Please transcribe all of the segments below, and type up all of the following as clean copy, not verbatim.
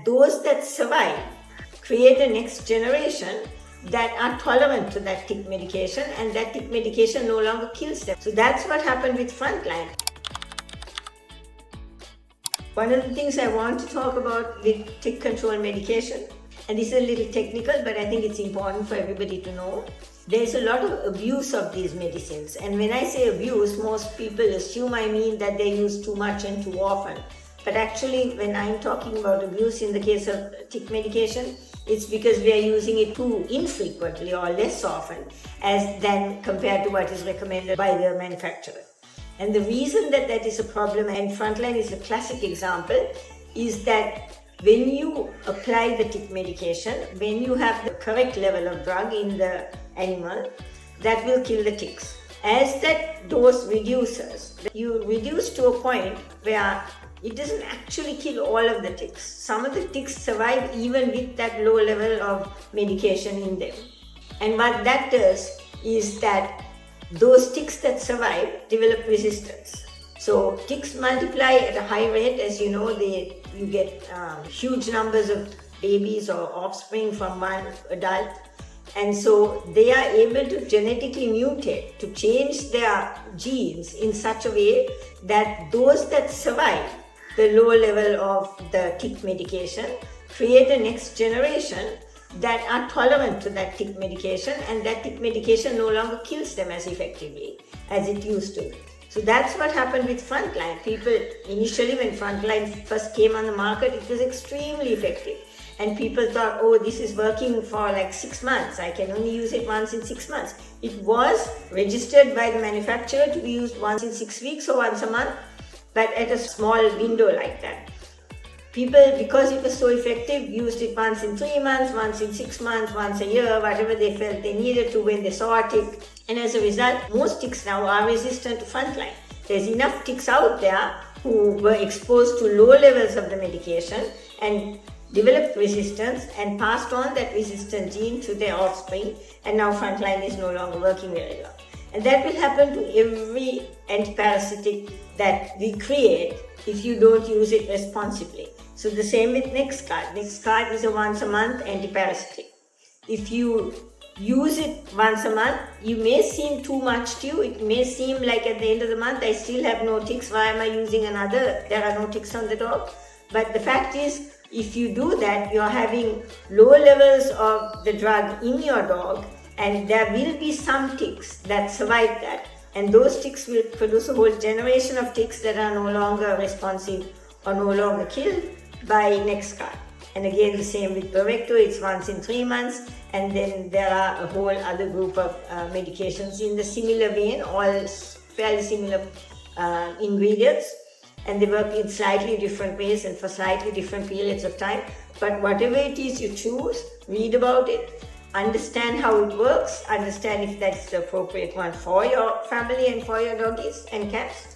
Those that survive create a next generation that are tolerant to that tick medication, and that tick medication no longer kills them. So that's what happened with Frontline. One of the things I want to talk about with tick control medication, and this is a little technical, but I think it's important for everybody to know. There's a lot of abuse of these medicines, and when I say abuse, most people assume I mean that they use too much and too often. But actually, when I'm talking about abuse in the case of tick medication, it's because we are using it too infrequently or less often than compared to what is recommended by the manufacturer. And the reason that that is a problem, and Frontline is a classic example, is that when you apply the tick medication, when you have the correct level of drug in the animal, that will kill the ticks. As that dose reduces, you reduce to a point where it doesn't actually kill all of the ticks. Some of the ticks survive even with that low level of medication in them. And what that does is that those ticks that survive develop resistance. So ticks multiply at a high rate. As you know, you get huge numbers of babies or offspring from one adult. And so they are able to genetically mutate, to change their genes in such a way that those that survive the low level of the tick medication create a next generation that are tolerant to that tick medication, and that tick medication no longer kills them as effectively as it used to. So that's what happened with Frontline. People, initially when Frontline first came on the market, it was extremely effective. And people thought, oh, this is working for like 6 months. I can only use it once in 6 months. It was registered by the manufacturer to be used once in 6 weeks or once a month, but at a small window like that. People, because it was so effective, used it once in 3 months, once in 6 months, once a year, whatever they felt they needed to when they saw a tick. And as a result, most ticks now are resistant to Frontline. There's enough ticks out there who were exposed to low levels of the medication and developed resistance and passed on that resistant gene to their offspring, and now Frontline is no longer working very well. And that will happen to every antiparasitic that we create if you don't use it responsibly. So the same with NexGard. NexGard is a once a month antiparasitic. If you use it once a month, you may seem too much to you. It may seem like at the end of the month, I still have no ticks. Why am I using another? There are no ticks on the dog. But the fact is, if you do that, you're having low levels of the drug in your dog, and there will be some ticks that survive that. And those ticks will produce a whole generation of ticks that are no longer responsive or no longer killed by NexGard. And again, the same with Bravecto, it's once in 3 months. And then there are a whole other group of medications in the similar vein, all fairly similar ingredients. And they work in slightly different ways and for slightly different periods of time. But whatever it is you choose, read about it, understand how it works, understand if that's the appropriate one for your family and for your doggies and cats,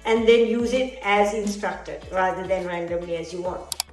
and then use it as instructed rather than randomly as you want.